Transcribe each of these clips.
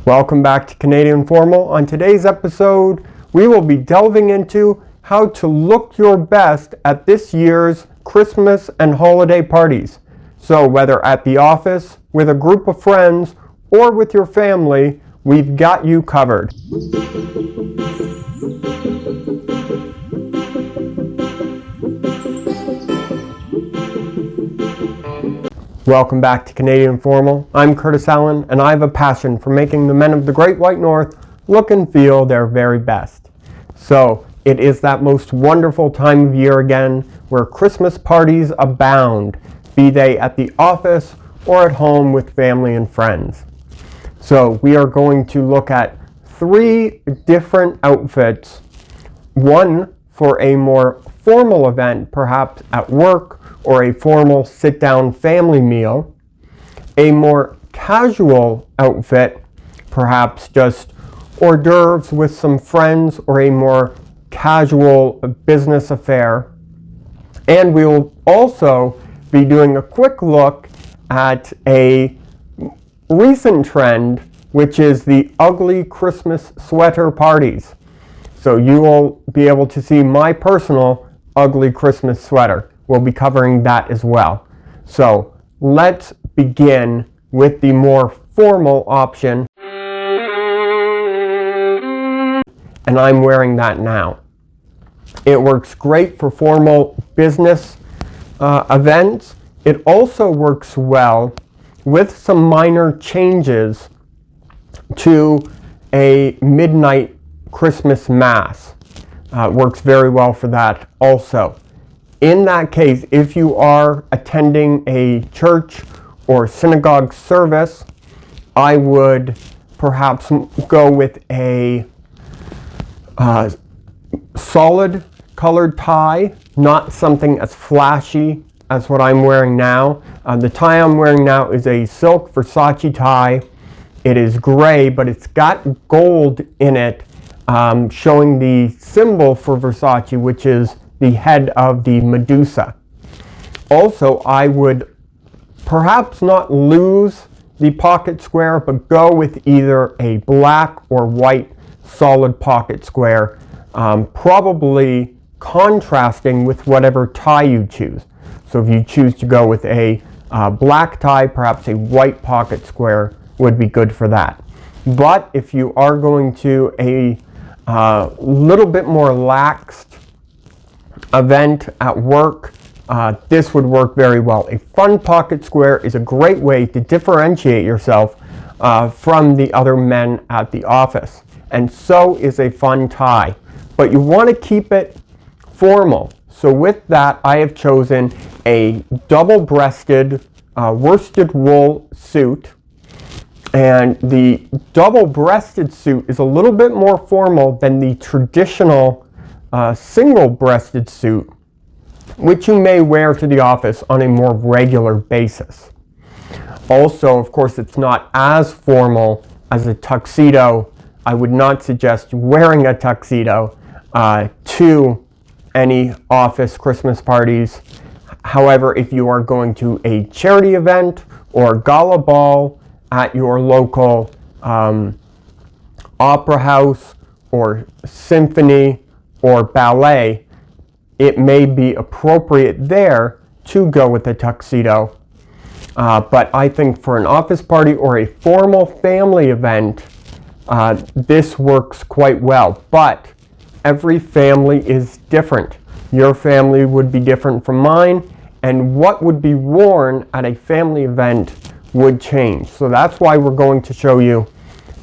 Welcome back to Canadian Formal. On today's episode, we will be delving into how to look your best at this year's Christmas and holiday parties. So whether at the office, with a group of friends, or with your family, we've got you covered. Welcome back to Canadian Formal. I'm Curtis Allen, and I have a passion for making the men of the Great White North look and feel their very best. So, it is that most wonderful time of year again where Christmas parties abound, be they at the office or at home with family and friends. So, we are going to look at 3 different outfits, one for a more formal event, perhaps at work, or a formal sit-down family meal, a more casual outfit, perhaps just hors d'oeuvres with some friends, or a more casual business affair. And we will also be doing a quick look at a recent trend, which is the ugly Christmas sweater parties. So you will be able to see my personal ugly Christmas sweater. We'll be covering that as well. So let's begin with the more formal option. And I'm wearing that now. It works great for formal business events. It also works well with some minor changes to a midnight Christmas mass. It works very well for that also. In that case, if you are attending a church or synagogue service, I would perhaps go with a solid colored tie, not something as flashy as what I'm wearing now. The tie I'm wearing now is a silk Versace tie. It is gray, but it's got gold in it, showing the symbol for Versace, which is the head of the Medusa. Also, I would perhaps not lose the pocket square, but go with either a black or white solid pocket square, probably contrasting with whatever tie you choose. So if you choose to go with a black tie, perhaps a white pocket square would be good for that. But if you are going to a little bit more laxed event at work, this would work very well. A fun pocket square is a great way to differentiate yourself from the other men at the office. And so is a fun tie. But you want to keep it formal. So with that, I have chosen a double-breasted worsted wool suit. And the double-breasted suit is a little bit more formal than the traditional single-breasted suit, which you may wear to the office on a more regular basis. Also, of course, it's not as formal as a tuxedo. I would not suggest wearing a tuxedo to any office Christmas parties. However, if you are going to a charity event or gala ball at your local opera house or symphony or ballet, it may be appropriate there to go with a tuxedo. But I think for an office party or a formal family event, this works quite well. But every family is different. Your family would be different from mine, and what would be worn at a family event would change. So that's why we're going to show you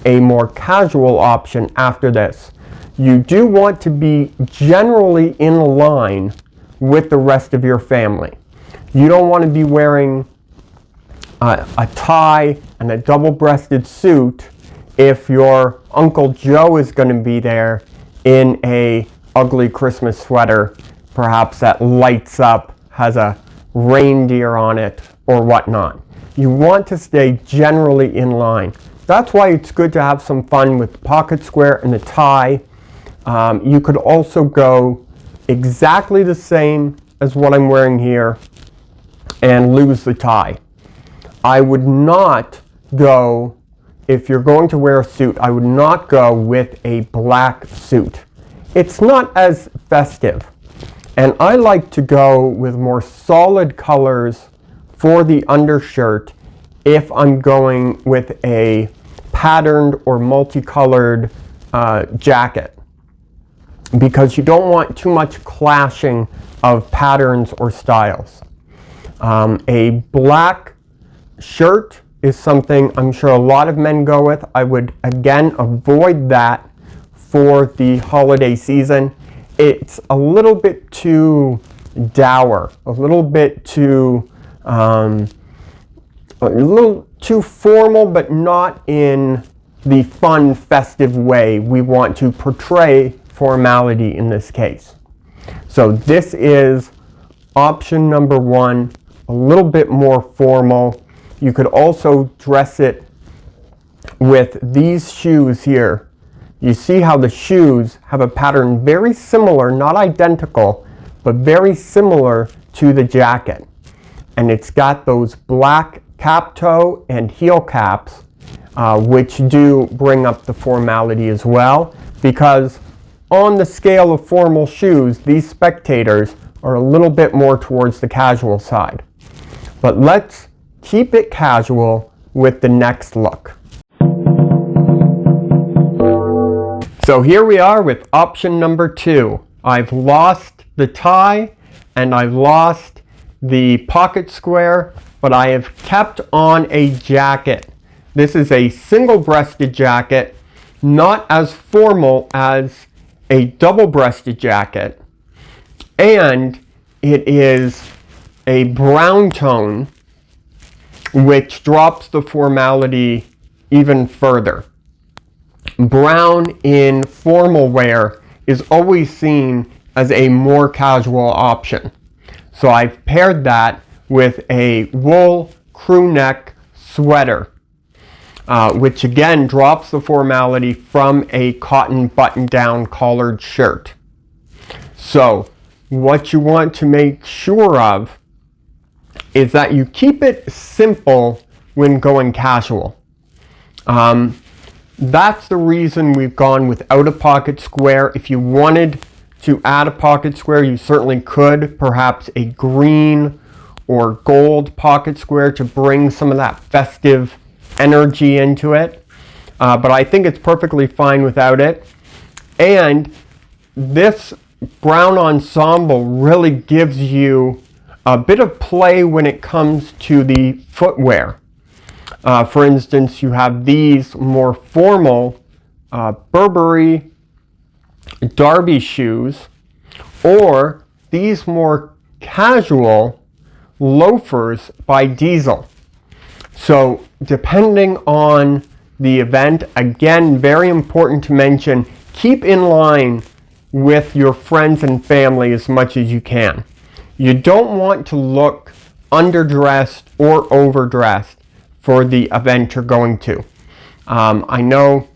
a more casual option after this. You do want to be generally in line with the rest of your family. You don't want to be wearing a tie and a double-breasted suit if your Uncle Joe is going to be there in a ugly Christmas sweater, perhaps that lights up, has a reindeer on it, or whatnot. You want to stay generally in line. That's why it's good to have some fun with the pocket square and the tie. You could also go exactly the same as what I'm wearing here and lose the tie. I would not go if you're going to wear a suit, I would not go with a black suit. It's not as festive. And I like to go with more solid colors for the undershirt if I'm going with a patterned or multicolored jacket, because you don't want too much clashing of patterns or styles. A black shirt is something I'm sure a lot of men go with. I would again avoid that for the holiday season. It's a little bit too dour, a little bit too a little too formal, but not in the fun, festive way we want to portray formality in this case. So this is option number one, a little bit more formal. You could also dress it with these shoes here. You see how the shoes have a pattern very similar, not identical, but very similar to the jacket. And it's got those black cap toe and heel caps, which do bring up the formality as well, because on the scale of formal shoes, these spectators are a little bit more towards the casual side. But let's keep it casual with the next look. So here we are with option number two. I've lost the tie and I've lost the pocket square, but I have kept on a jacket. This is a single-breasted jacket, not as formal as a double-breasted jacket, and it is a brown tone, which drops the formality even further. Brown in formal wear is always seen as a more casual option. So I've paired that with a wool crew neck sweater, which again drops the formality from a cotton button-down collared shirt. So what you want to make sure of is that you keep it simple when going casual. That's the reason we've gone without a pocket square. If you wanted to add a pocket square, you certainly could, perhaps a green or gold pocket square to bring some of that festive energy into it. But I think it's perfectly fine without it. And this brown ensemble really gives you a bit of play when it comes to the footwear. For instance, you have these more formal Burberry Derby shoes, or these more casual loafers by Diesel. So depending on the event, again, very important to mention, keep in line with your friends and family as much as you can. You don't want to look underdressed or overdressed for the event you're going to. I know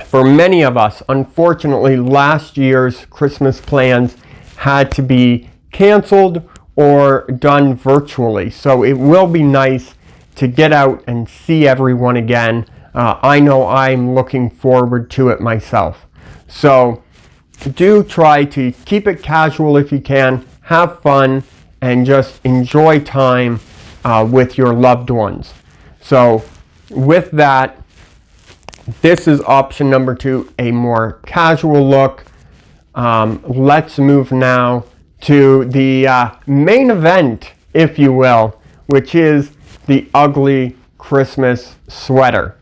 for many of us, unfortunately, last year's Christmas plans had to be canceled or done virtually. So it will be nice to get out and see everyone again. I know I'm looking forward to it myself. So do try to keep it casual if you can, have fun, and just enjoy time with your loved ones. So with that, this is option number two, a more casual look. Let's move now to the main event, if you will, which is the ugly Christmas sweater.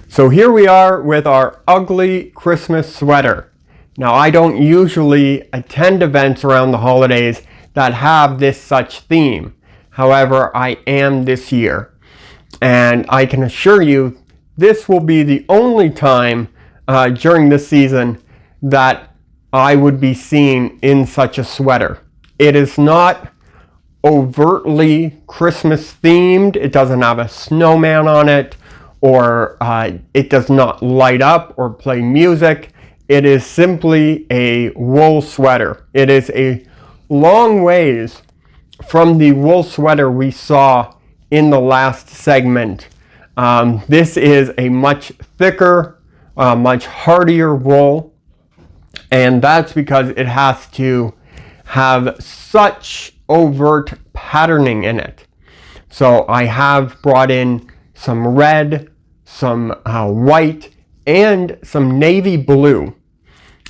So here we are with our ugly Christmas sweater. Now, I don't usually attend events around the holidays that have this such theme. However, I am this year. And I can assure you, this will be the only time during this season that I would be seen in such a sweater. It is not overtly Christmas themed. It doesn't have a snowman on it, or it does not light up or play music. It is simply a wool sweater. It is a long ways from the wool sweater we saw in the last segment. This is a much thicker, much hardier wool, and that's because it has to have such overt patterning in it. So I have brought in some red, some white, and some navy blue.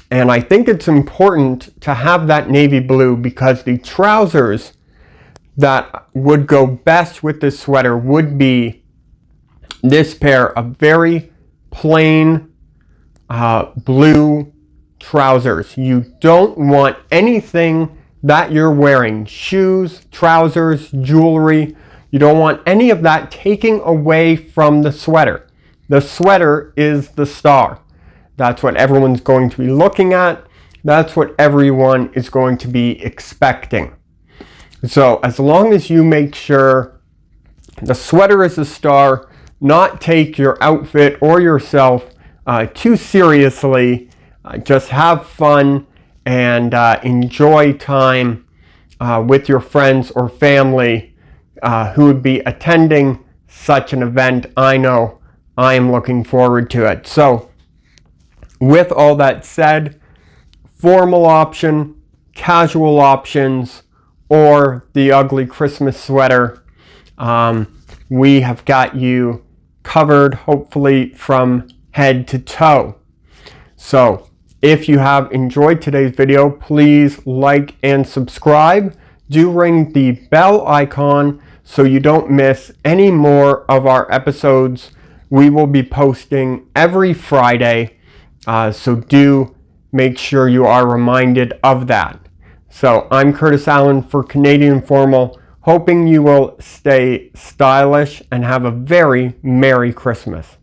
And I think it's important to have that navy blue because the trousers that would go best with this sweater would be this pair of very plain blue trousers. You don't want anything that you're wearing, shoes, trousers, jewelry, you don't want any of that taking away from the sweater. The sweater is the star. That's what everyone's going to be looking at. That's what everyone is going to be expecting. So as long as you make sure the sweater is the star, not take your outfit or yourself too seriously, just have fun and enjoy time with your friends or family who would be attending such an event. I know I am looking forward to it. So with all that said, formal option, casual options, or the ugly Christmas sweater, we have got you covered, hopefully from head to toe. So if you have enjoyed today's video, please like and subscribe. Do ring the bell icon so you don't miss any more of our episodes. We will be posting every Friday, so do make sure you are reminded of that. So I'm Curtis Allen for Canadian Formal, hoping you will stay stylish and have a very Merry Christmas.